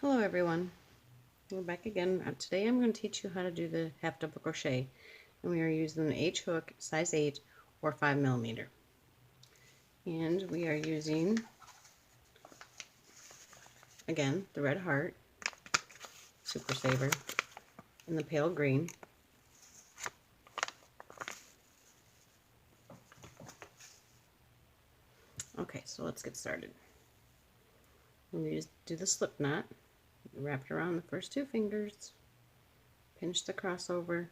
Hello everyone, we're back again. Today I'm going to teach you how to do the half double crochet, and we are using an H hook size 8 or 5mm, and we are using again the red heart, super saver, and the pale green. Okay, so let's get started. We do the slip knot, wrap it around the first two fingers, pinch the crossover,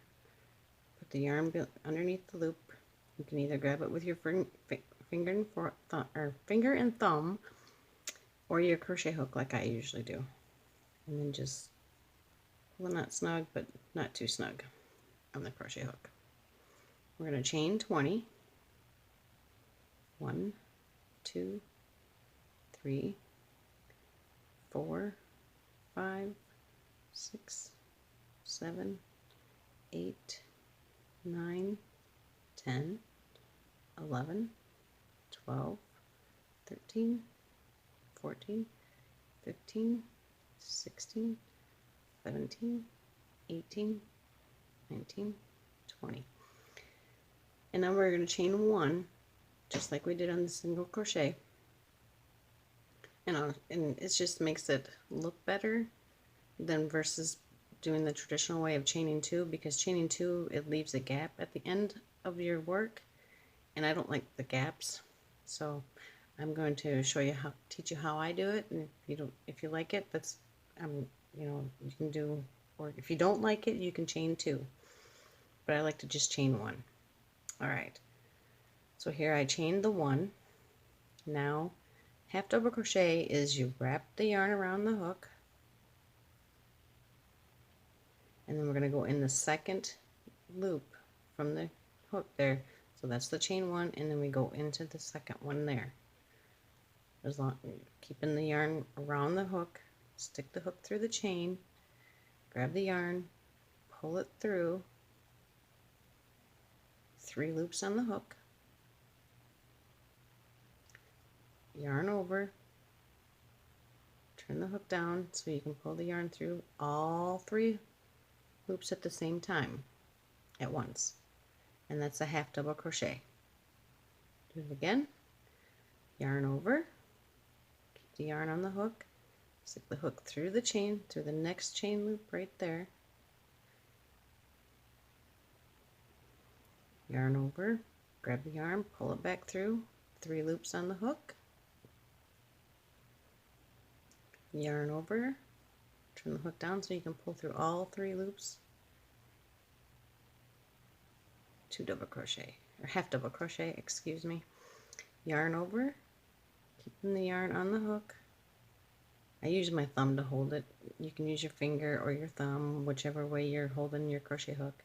put the yarn underneath the loop. You can either grab it with your finger and thumb, or your crochet hook like I usually do, and then just pull the knot snug, but not too snug on the crochet hook. We're going to chain 20. 1, 2, 3, 4, 5, 6, 7, 8, 9, 10, 11, 12, 13, 14, 15, 16, 17, 18, 19, 20. And now we're going to chain 1, just like we did on the single crochet. And it just makes it look better than versus doing the traditional way of chaining 2, because chaining 2, it leaves a gap at the end of your work, and I don't like the gaps. So I'm going to teach you how I do it, and if you like it, that's you can do, or if you don't like it, you can chain 2. But I like to just chain 1. All right. So here I chained the 1. Now half double crochet is you wrap the yarn around the hook, and then we're going to go in the second loop from the hook there. So that's the chain 1, and then we go into the second one there. As long keeping the yarn around the hook, stick the hook through the chain, grab the yarn, pull it through 3 loops on the hook, yarn over, turn the hook down so you can pull the yarn through all 3 loops at the same time at once, and that's a half double crochet. Do it again, yarn over, keep the yarn on the hook, stick the hook through the chain, through the next chain loop right there, yarn over, grab the yarn, pull it back through 3 loops on the hook, yarn over, turn the hook down so you can pull through all 3 loops, 2 double crochet, or half double crochet, excuse me, yarn over, keeping the yarn on the hook. I use my thumb to hold it. You can use your finger or your thumb, whichever way you're holding your crochet hook.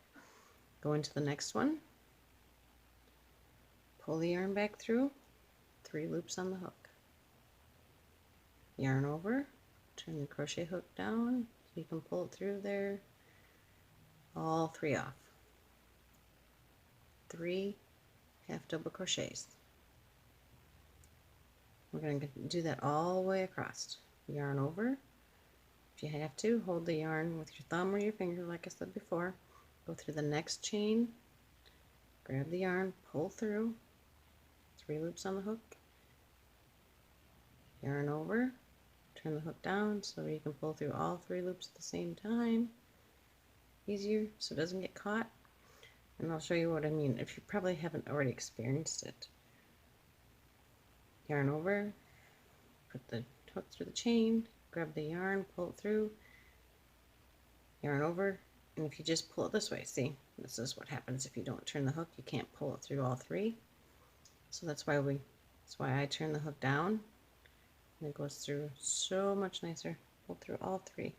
Go into the next one, pull the yarn back through 3 loops on the hook, yarn over, turn the crochet hook down so you can pull it through there, all 3 off, 3 half double crochets. We're going to do that all the way across. Yarn over. If you have to, hold the yarn with your thumb or your finger like I said before. Go through the next chain, grab the yarn, pull through 3 loops on the hook, yarn over, turn the hook down so you can pull through all 3 loops at the same time. Easier so it doesn't get caught. And I'll show you what I mean if you probably haven't already experienced it. Yarn over, put the hook through the chain, grab the yarn, pull it through, yarn over, and if you just pull it this way, see, this is what happens if you don't turn the hook. You can't pull it through all 3. So that's why I turn the hook down, and it goes through so much nicer. Pull through all 3.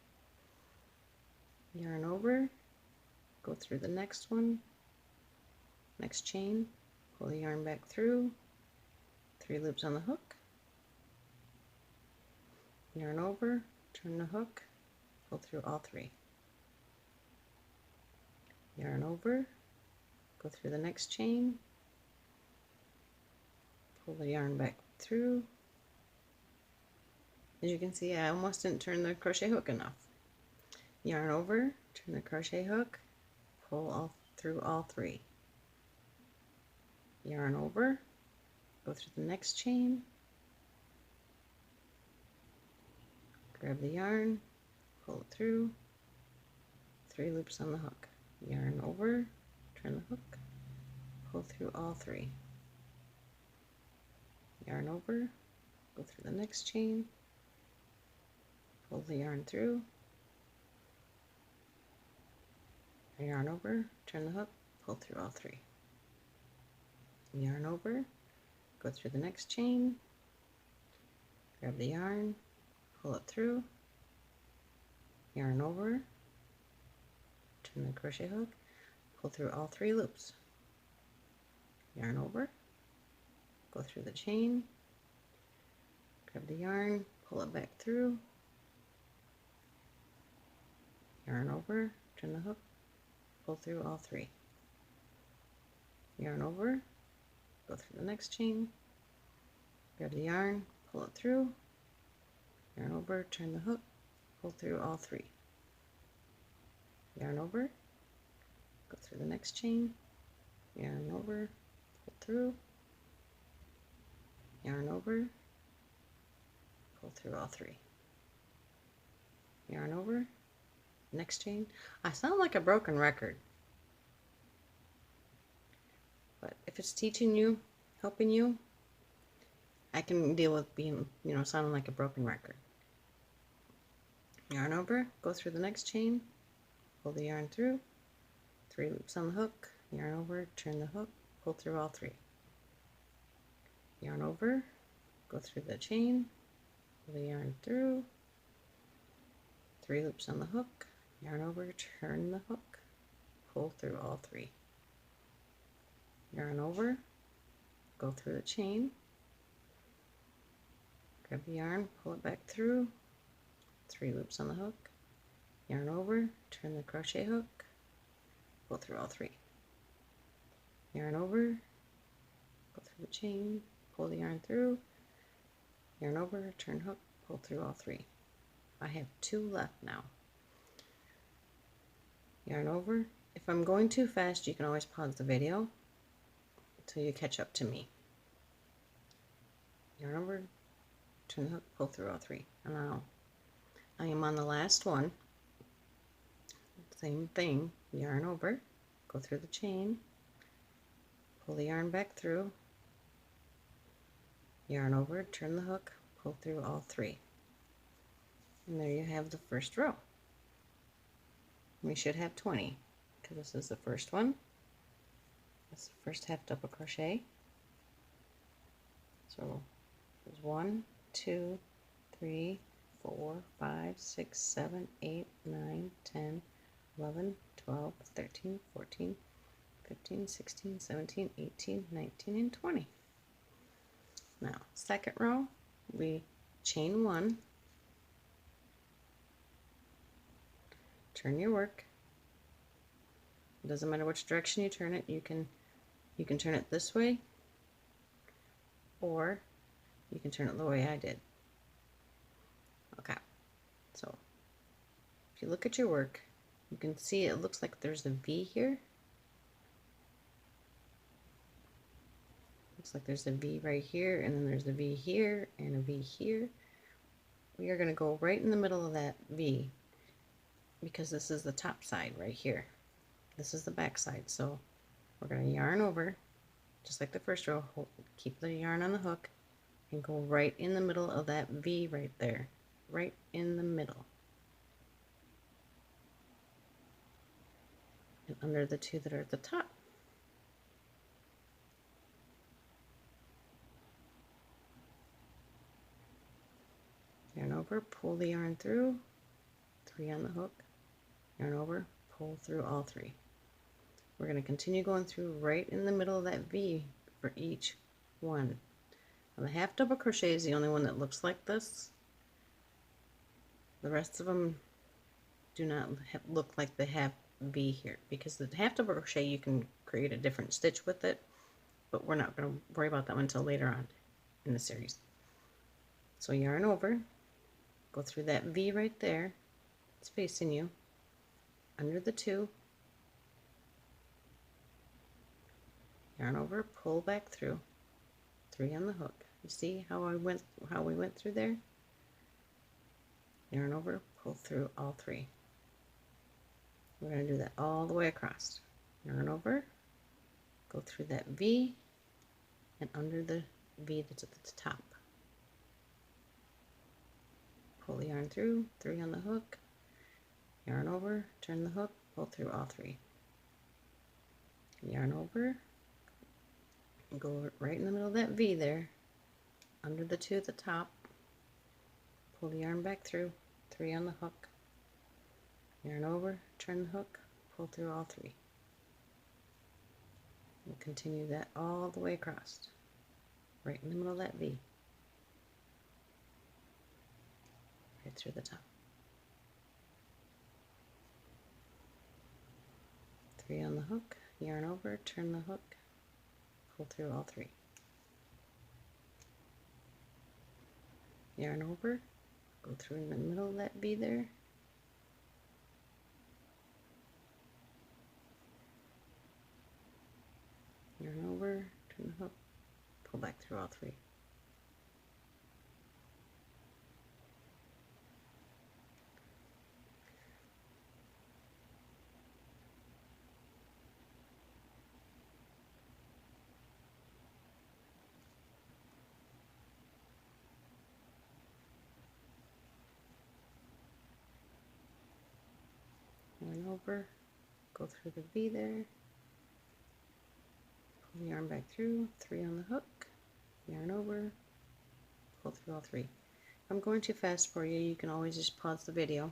Yarn over, go through the next one, next chain, pull the yarn back through, 3 loops on the hook, yarn over, turn the hook, pull through all 3. Yarn over, go through the next chain, pull the yarn back through, As you can see, I almost didn't turn the crochet hook enough. Yarn over, turn the crochet hook, pull through all 3. Yarn over, go through the next chain, grab the yarn, pull it through, 3 loops on the hook. Yarn over, turn the hook, pull through all 3. Yarn over, go through the next chain, pull the yarn through, yarn over, turn the hook, pull through all 3. Yarn over, go through the next chain, grab the yarn, pull it through, yarn over, turn the crochet hook, pull through all 3 loops. Yarn over, go through the chain, grab the yarn, pull it back through, yarn over, turn the hook, pull through all 3. Yarn over, go through the next chain, grab the yarn, pull it through, yarn over, turn the hook, pull through all 3. Yarn over, go through the next chain, yarn over, pull through, yarn over, pull through all 3. Yarn over, next chain. I sound like a broken record, but if it's teaching you, helping you, I can deal with being, sounding like a broken record. Yarn over, go through the next chain, pull the yarn through, 3 loops on the hook, yarn over, turn the hook, pull through all 3. Yarn over, go through the chain, pull the yarn through, 3 loops on the hook, yarn over, turn the hook, pull through all 3. Yarn over, go through the chain, grab the yarn, pull it back through, 3 loops on the hook, yarn over, turn the crochet hook, pull through all 3. Yarn over, go through the chain, pull the yarn through, yarn over, turn hook, pull through all 3. I have 2 left now. Yarn over. If I'm going too fast, you can always pause the video until you catch up to me. Yarn over, turn the hook, pull through all 3. And now I am on the last one. Same thing, yarn over, go through the chain, pull the yarn back through, yarn over, turn the hook, pull through all 3. And there you have the first row. We should have 20 because this is the first one. That's the first half double crochet. So there's 1, 2, 3, 4, 5, 6, 7, 8, 9, 10, 11, 12, 13, 14, 15, 16, 17, 18, 19, and 20. Now, second row, we chain 1, turn your work. It doesn't matter which direction you turn it. You can turn it this way, or you can turn it the way I did. Okay, so if you look at your work, you can see it looks like there's a V here. Looks like there's a V right here, and then there's a V here, and a V here. We are going to go right in the middle of that V, because this is the top side right here. This is the back side, so we're going to yarn over, just like the first row, keep the yarn on the hook, and go right in the middle of that V right there, right in the middle. And under the 2 that are at the top. Yarn over, pull the yarn through, 3 on the hook, yarn over, pull through all 3. We're going to continue going through right in the middle of that V for each one. Now the half double crochet is the only one that looks like this. The rest of them do not look like they have V here, because the half double crochet you can create a different stitch with it, but we're not going to worry about that until later on in the series. So yarn over, go through that V right there, it's facing you, under the 2, yarn over, pull back through, 3 on the hook. You see how we went through there? Yarn over, pull through all 3. We're going to do that all the way across. Yarn over, go through that V, and under the V that's at the top. Pull the yarn through, 3 on the hook, yarn over, turn the hook, pull through all 3. Yarn over, go right in the middle of that V there, under the 2 at the top, pull the yarn back through, 3 on the hook, yarn over, turn the hook, pull through all 3. We'll continue that all the way across, right in the middle of that V, right through the top. 3 on the hook, yarn over, turn the hook, pull through all 3. Yarn over, go through in the middle of that V there, yarn over, turn the hook, pull back through all 3. Yarn over, go through the V there, pull the yarn back through, 3 on the hook, yarn over, pull through all 3. If I'm going too fast for you, you can always just pause the video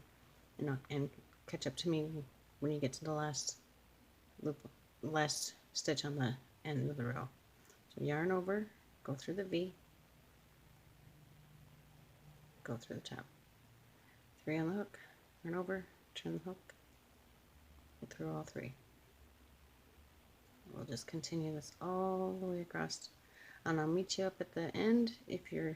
and catch up to me when you get to the last loop, last stitch on the end of the row. So yarn over, go through the V, go through the top, 3 on the hook, yarn over, turn the hook, pull through all 3. We'll just continue this all the way across, and I'll meet you up at the end. If you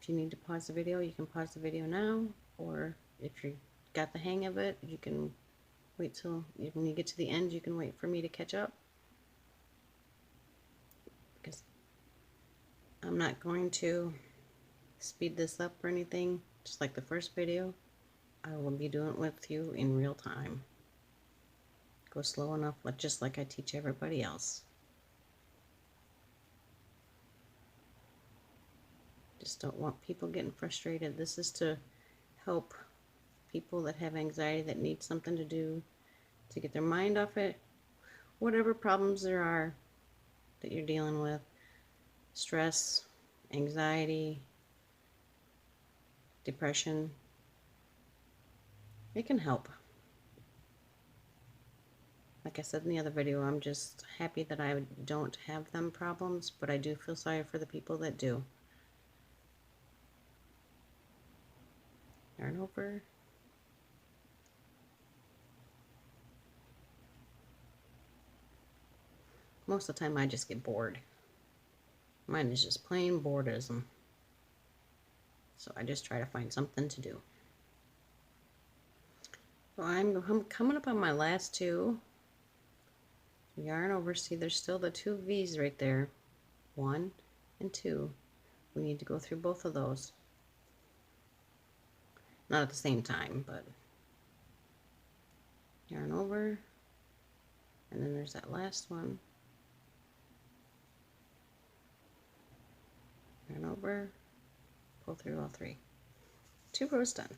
need to pause the video, you can pause the video now, or if you got the hang of it, you can wait till when you get to the end, you can wait for me to catch up, because I'm not going to speed this up or anything. Just like the first video, I will be doing it with you in real time. Go slow enough, just like I teach everybody else. Just don't want people getting frustrated. This is to help people that have anxiety, that need something to do to get their mind off it. Whatever problems there are that you're dealing with, stress, anxiety, depression, it can help. Like I said in the other video, I'm just happy that I don't have them problems, but I do feel sorry for the people that do. Yarn over. Most of the time I just get bored. Mine is just plain boredism. So I just try to find something to do. So I'm coming up on my last 2. Yarn over, see there's still the 2 V's right there. 1 and 2. We need to go through both of those. Not at the same time, but yarn over, and then there's that last one. Yarn over, pull through all 3. 2 rows done.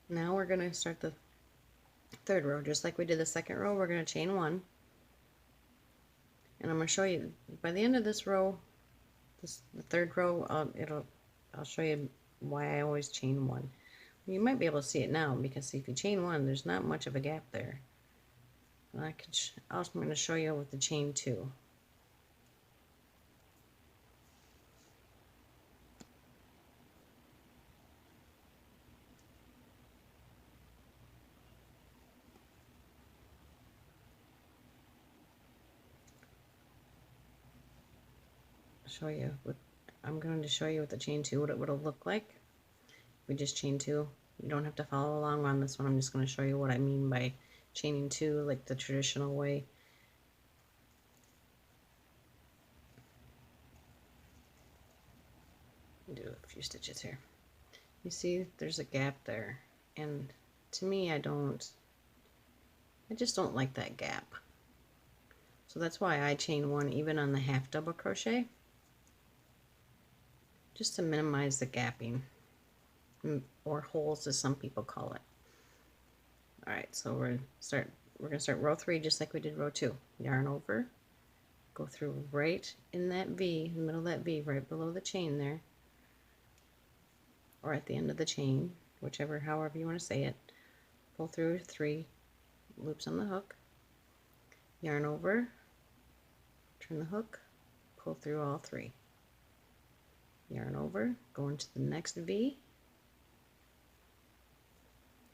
Now we're going to start the 3rd row. Just like we did the 2nd row, we're going to chain 1. And I'm going to show you, by the end of this row, the 3rd row, I'll show you why I always chain 1. You might be able to see it now, because if you chain 1, there's not much of a gap there. And I'm going to show you with the chain 2. show you what I'm going to show you with the chain 2 what it would look like. We just chain 2. You don't have to follow along on this one. I'm just going to show you what I mean by chaining 2 like the traditional way. Do a few stitches here. You see there's a gap there, and to me I just don't like that gap. So that's why I chain 1 even on the half double crochet, just to minimize the gapping, or holes as some people call it. Alright, so we're gonna start row 3 just like we did row 2. Yarn over, go through right in that V, in the middle of that V, right below the chain there, or at the end of the chain, however you want to say it. Pull through 3 loops on the hook, yarn over, turn the hook, pull through all 3, yarn over, go into the next V,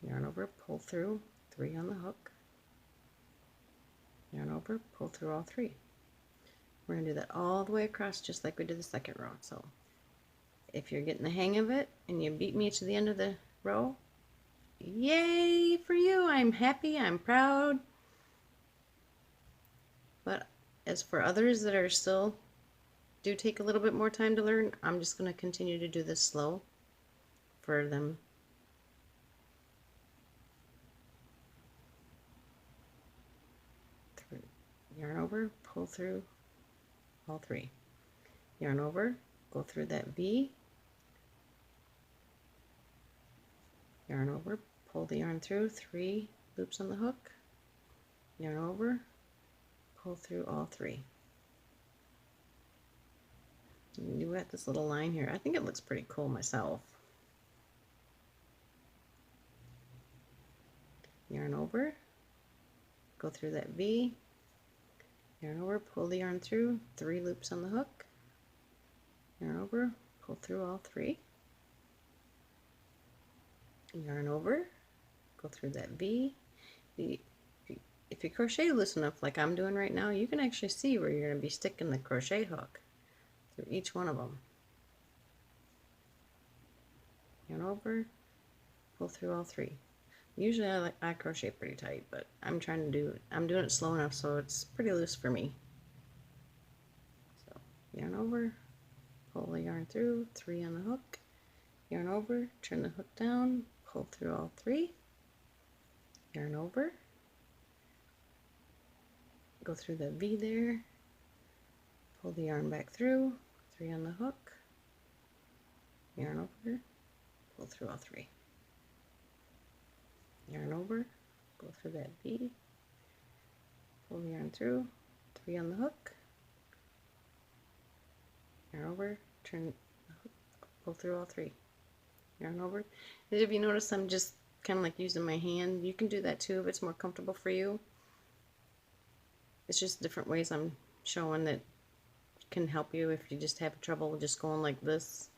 yarn over, pull through 3 on the hook, yarn over, pull through all 3. We're going to do that all the way across just like we did the second row. So if you're getting the hang of it and you beat me to the end of the row, yay for you. I'm happy, I'm proud. But as for others that are still do take a little bit more time to learn, I'm just going to continue to do this slow for them. Yarn over, pull through all 3. Yarn over, go through that V, yarn over, pull the yarn through 3 loops on the hook, yarn over, pull through all 3. And you got this little line here. I think it looks pretty cool myself. Yarn over, go through that V, yarn over, pull the yarn through 3 loops on the hook, yarn over, pull through all 3, yarn over, go through that V. If you crochet loose enough like I'm doing right now, you can actually see where you're going to be sticking the crochet hook through each one of them. Yarn over, pull through all 3. Usually I crochet pretty tight, but I'm doing it slow enough so it's pretty loose for me. So yarn over, pull the yarn through 3 on the hook, yarn over, turn the hook down, pull through all 3, yarn over, go through the V there, pull the yarn back through 3 on the hook, yarn over, pull through all 3, yarn over, go through that V, pull the yarn through 3 on the hook, yarn over, turn the hook, pull through all 3, yarn over. And if you notice, I'm just kind of like using my hand. You can do that too if it's more comfortable for you. It's just different ways I'm showing that can help you if you just have trouble just going like this.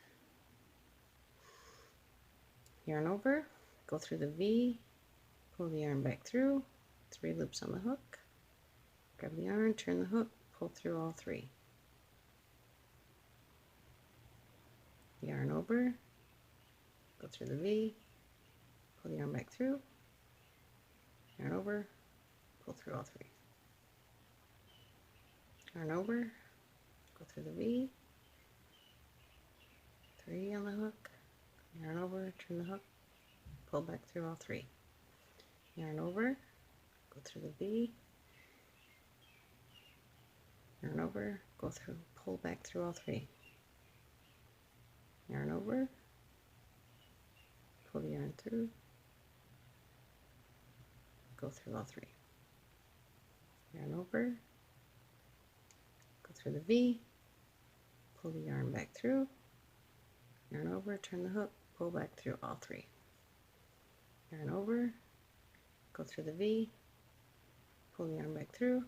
Yarn over, go through the V, pull the yarn back through, 3 loops on the hook, grab the yarn, turn the hook, pull through all 3. Yarn over, go through the V, pull the yarn back through, yarn over, pull through all 3. Yarn over, go through the V, 3 on the hook, yarn over, turn the hook, pull back through all 3. Yarn over, go through the V, yarn over, go through, pull back through all 3. Yarn over, pull the yarn through, go through all 3. Yarn over, go through the V, pull the yarn back through, yarn over, turn the hook, pull back through all 3. Yarn over, go through the V, pull the yarn back through,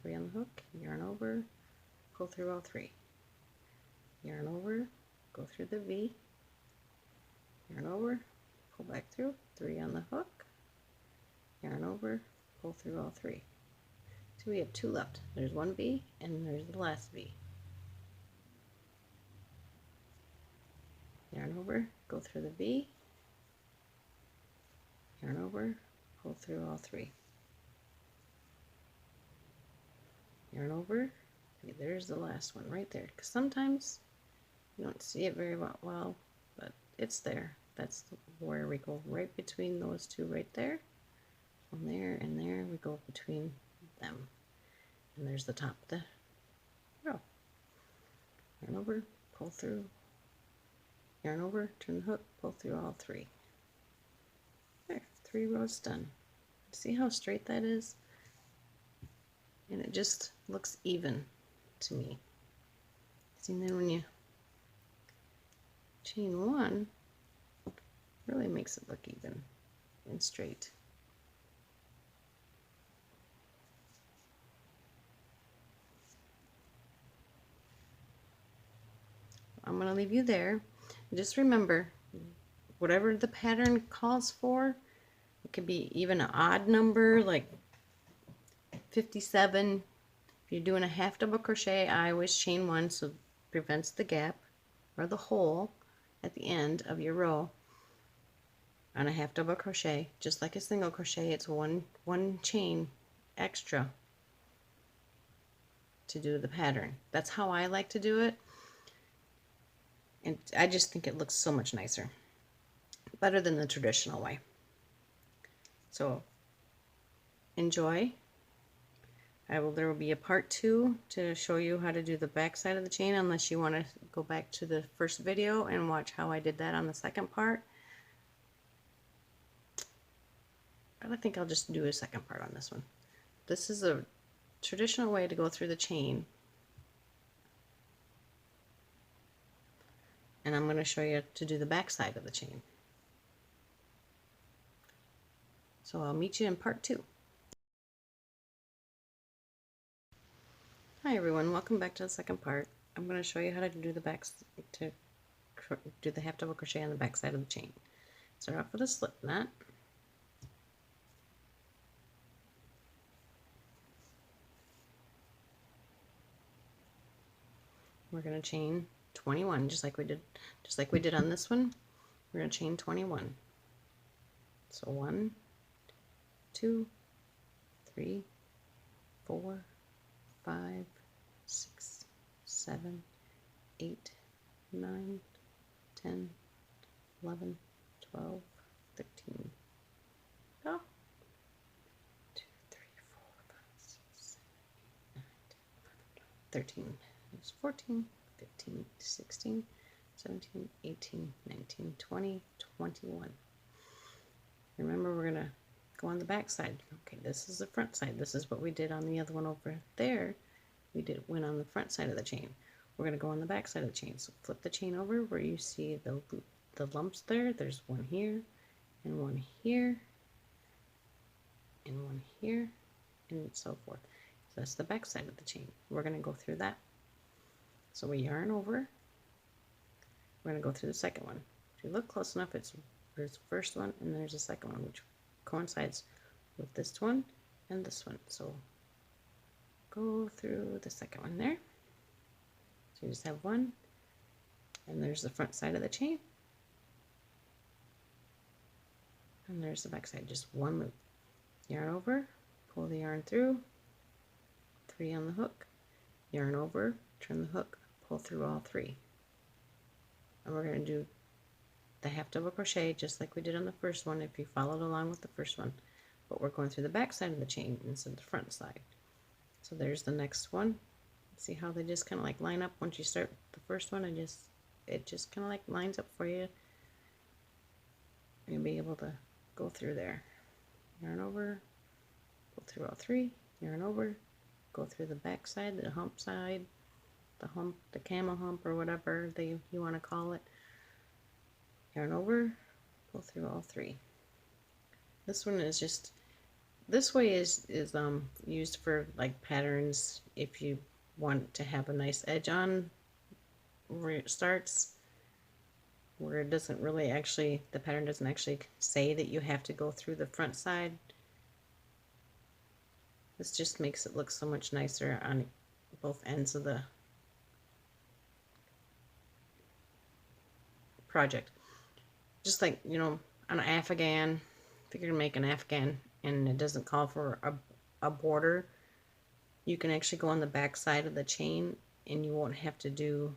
3 on the hook, yarn over, pull through all 3. Yarn over, go through the V, yarn over, pull back through, 3 on the hook, yarn over, pull through all 3. So we have 2 left. There's one V and there's the last V. yarn over, go through the V, yarn over, pull through all 3. Yarn over, okay, there's the last one right there, because sometimes you don't see it very well, but it's there. That's where we go, right between those 2 right there. From there and there, we go between them. And there's the top of the row. Yarn over, pull through, yarn over, turn the hook, pull through all 3. There, 3 rows done. See how straight that is? And it just looks even to me. See, then when you chain 1, really makes it look even and straight. I'm going to leave you there. Just remember, whatever the pattern calls for, it could be even an odd number like 57. If you're doing a half double crochet, I always chain 1 so it prevents the gap or the hole at the end of your row. On a half double crochet, just like a single crochet, it's one chain extra to do the pattern. That's how I like to do it, and I just think it looks so much nicer, better than the traditional way. So enjoy. There will be a part 2 to show you how to do the back side of the chain, unless you want to go back to the first video and watch how I did that on the second part. But I think I'll just do a second part on this one. This is a traditional way to go through the chain, and I'm going to show you to do the back side of the chain. So I'll meet you in part 2. Hi everyone, welcome back to the second part. I'm going to show you how to do the half double crochet on the back side of the chain. Start off with a slip knot. We're going to chain 21, just like we did on this one. We're going to chain 21. So 1, 2, 3, 4, 5, 6, 7, 8, 9, 10, 11, 12, 13. Oh. 2, 3, 4, 5, 6, 7, 8, 9, 10, 11, 12, 13. There's 14, 15, 16, 17, 18, 19, 20, 21. Remember, we're going to go on the back side. Okay, this is the front side. This is what we did on the other one over there. Went on the front side of the chain. We're going to go on the back side of the chain. So flip the chain over where you see the lumps there. There's one here, and one here, and one here, and so forth. So that's the back side of the chain. We're going to go through that. So we yarn over. We're going to go through the second one. If you look close enough, there's the first one, and there's the second one, which coincides with this one and this one. So go through the second one there. So you just have one, and there's the front side of the chain, and there's the back side, just one loop. Yarn over, pull the yarn through, 3 on the hook, yarn over, turn the hook, pull through all 3. And we're going to do the half double crochet just like we did on the first one if you followed along with the first one, but we're going through the back side of the chain instead of the front side. So there's the next one. See how they just kind of like line up once you start the first one, and it just kind of like lines up for you. You'll be able to go through there. Yarn over, pull through all 3, yarn over, go through the back side, the hump side, the hump, the camel hump, or whatever you want to call it. Yarn over, pull through all 3. This one is just, this way is used for like patterns if you want to have a nice edge on where it starts, where it doesn't really actually, the pattern doesn't actually say that you have to go through the front side. This just makes it look so much nicer on both ends of the project. Just like, you know, an Afghan, if you're going to make an Afghan and it doesn't call for a border, you can actually go on the back side of the chain and you won't have to do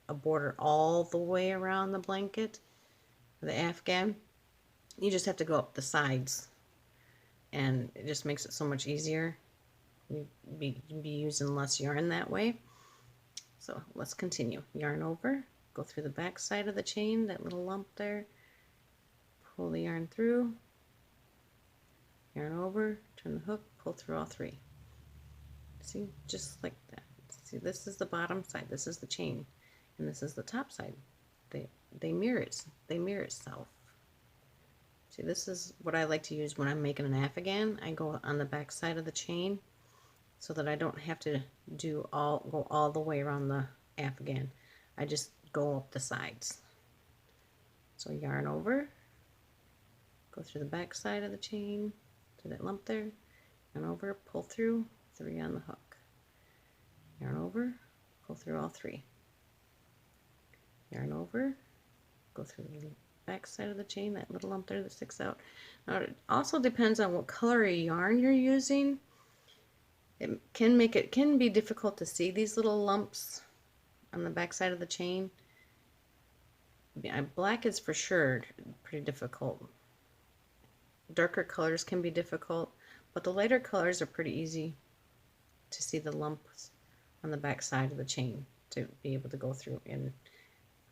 a border all the way around the blanket, the Afghan. You just have to go up the sides, and it just makes it so much easier. You'd be using less yarn that way. So let's continue. Yarn over, go through the back side of the chain, that little lump there, pull the yarn through, yarn over, turn the hook, pull through all three. See, just like that. See, this is the bottom side, this is the chain, and this is the top side. They mirror itself. See, this is what I like to use when I'm making an Afghan. I go on the back side of the chain so that I don't have to go all the way around the Afghan. I just go up the sides. So yarn over, go through the back side of the chain to that lump there, yarn over, pull through, 3 on the hook. Yarn over, pull through all 3. Yarn over, go through the back side of the chain, that little lump there that sticks out. Now it also depends on what color of yarn you're using. It can be difficult to see these little lumps on the back side of the chain. Black is for sure pretty difficult. Darker colors can be difficult, but the lighter colors are pretty easy to see the lumps on the back side of the chain to be able to go through and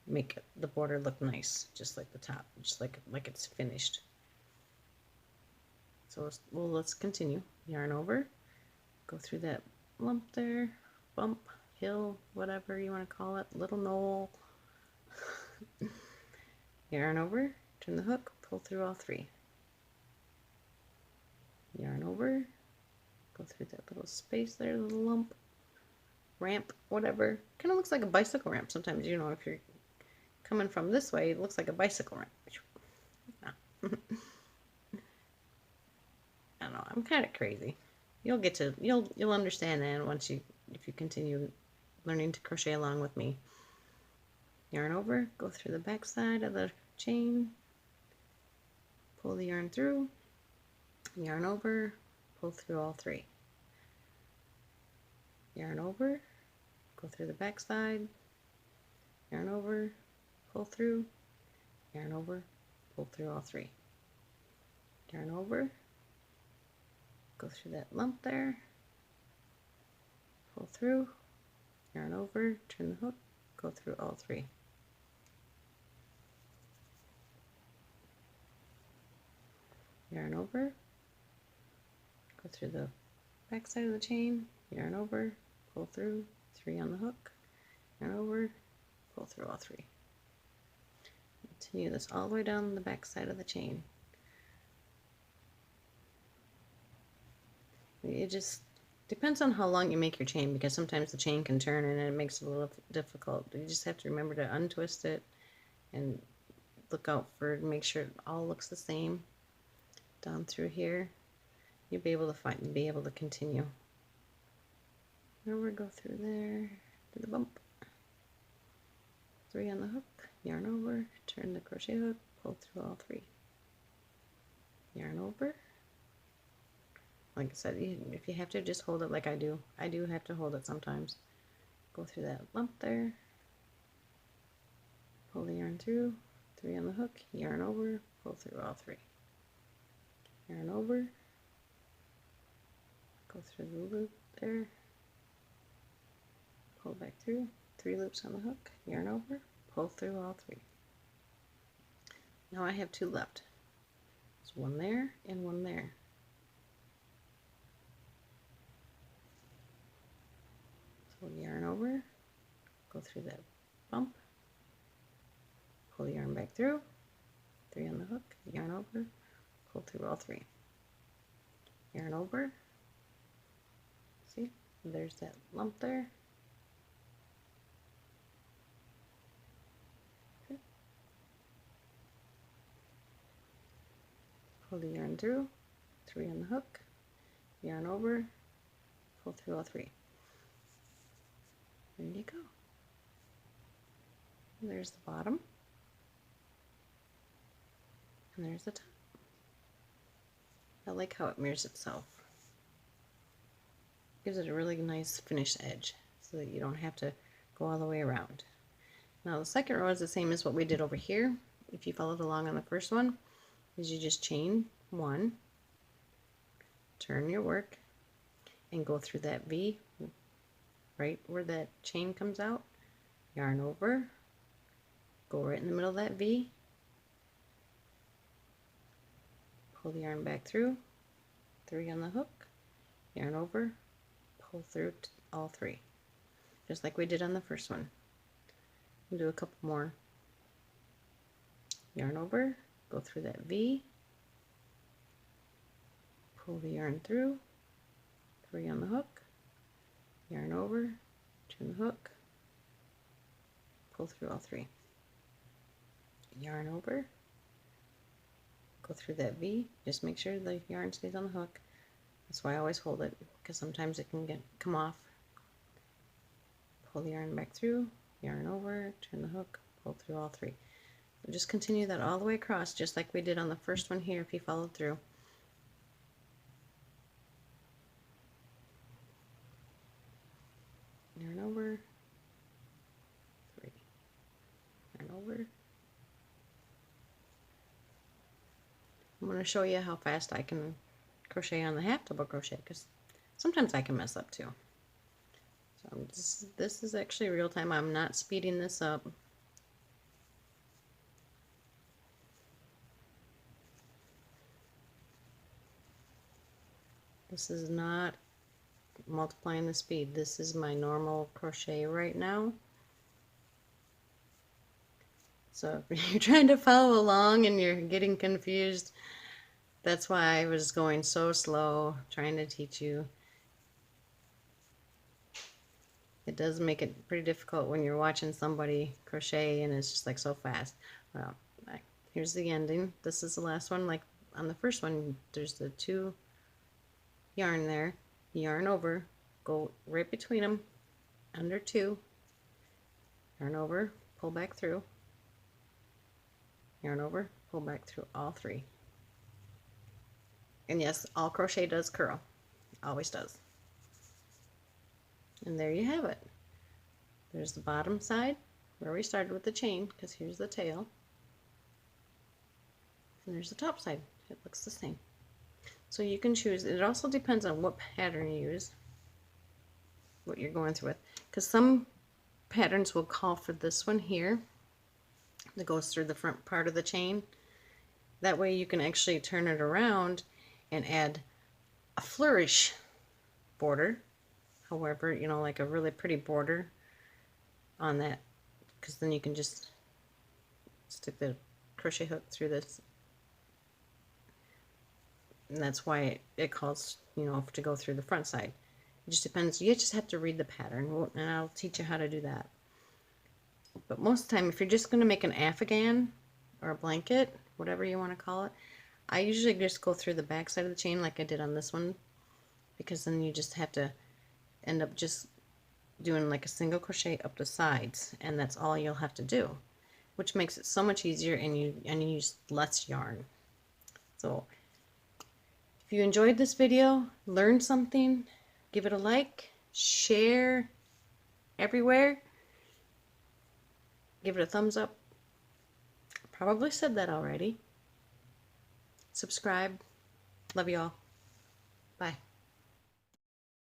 make the border look nice, just like the top, just like it's finished. So let's continue. Yarn over, go through that lump there, bump, hill, whatever you want to call it, little knoll. Yarn over, turn the hook, pull through all 3. Yarn over, go through that little space there, little lump, ramp, whatever. Kind of looks like a bicycle ramp sometimes, you know, if you're coming from this way, it looks like a bicycle ramp. I don't know, I'm kind of crazy. You'll understand that if you continue learning to crochet along with me. Yarn over, go through the back side of the chain, pull the yarn through, yarn over, pull through all 3. Yarn over, go through the back side, yarn over, pull through, yarn over, pull through all 3. Yarn over, go through that lump there, pull through, yarn over, turn the hook, go through all 3. Yarn over, go through the back side of the chain, yarn over, pull through, 3 on the hook, yarn over, pull through all 3. Continue this all the way down the back side of the chain. It just depends on how long you make your chain, because sometimes the chain can turn and it makes it a little difficult. You just have to remember to untwist it and look out for it, make sure it all looks the same down through here. You'll be able to continue. Over, go through there, do the bump, 3 on the hook, yarn over, turn the crochet hook, pull through all 3. Yarn over. Like I said, if you have to, just hold it like I do. I do have to hold it sometimes. Go through that lump there, pull the yarn through, 3 on the hook, yarn over, pull through all 3. Yarn over, go through the loop there, pull back through, 3 loops on the hook, yarn over, pull through all 3. Now I have 2 left. There's 1 there and 1 there. So yarn over, go through that bump, pull the yarn back through, 3 on the hook, yarn over, pull through all 3. Yarn over, see, there's that lump there. Okay. Pull the yarn through, 3 on the hook, yarn over, pull through all 3. There you go. There's the bottom. And there's the top. I like how it mirrors itself. Gives it a really nice finished edge so that you don't have to go all the way around. Now the second row is the same as what we did over here. If you followed along on the first one, is you just chain 1, turn your work, and go through that V right where that chain comes out, yarn over, go right in the middle of that V, pull the yarn back through, 3 on the hook, yarn over, pull through all 3, just like we did on the first one. We'll do a couple more. Yarn over, go through that V, pull the yarn through, 3 on the hook, yarn over, turn the hook, pull through all 3. Yarn over, go through that V, just make sure the yarn stays on the hook. That's why I always hold it, because sometimes it can come off. Pull the yarn back through, yarn over, turn the hook, pull through all 3. So just continue that all the way across, just like we did on the first one here if you followed through. Yarn over, 3, yarn over. I'm going to show you how fast I can crochet on the half double crochet, because sometimes I can mess up too. So this is actually real time. I'm not speeding this up. This is not multiplying the speed. This is my normal crochet right now. So if you're trying to follow along and you're getting confused, that's why I was going so slow trying to teach you. It does make it pretty difficult when you're watching somebody crochet and it's just like so fast. Well, here's the ending. This is the last one. Like on the first one, there's the 2 yarn there, yarn over, go right between them, under 2, yarn over, pull back through, yarn over, pull back through all 3. And yes, all crochet does curl, always does. And there you have it. There's the bottom side where we started with the chain, because here's the tail, and there's the top side. It looks the same. So you can choose. It also depends on what pattern you use, what you're going through with, because some patterns will call for this one here that goes through the front part of the chain. That way you can actually turn it around and add a flourish border, however, you know, like a really pretty border on that, because then you can just stick the crochet hook through this. And that's why it calls, you know, to go through the front side. It just depends. You just have to read the pattern, and I'll teach you how to do that. But most of the time, if you're just going to make an afghan or a blanket, whatever you want to call it, I usually just go through the back side of the chain like I did on this one, because then you just have to end up just doing like a single crochet up the sides, and that's all you'll have to do, which makes it so much easier, and you use less yarn. So if you enjoyed this video, learned something, give it a like, share everywhere, give it a thumbs up. Probably said that already. Subscribe. Love you all. Bye.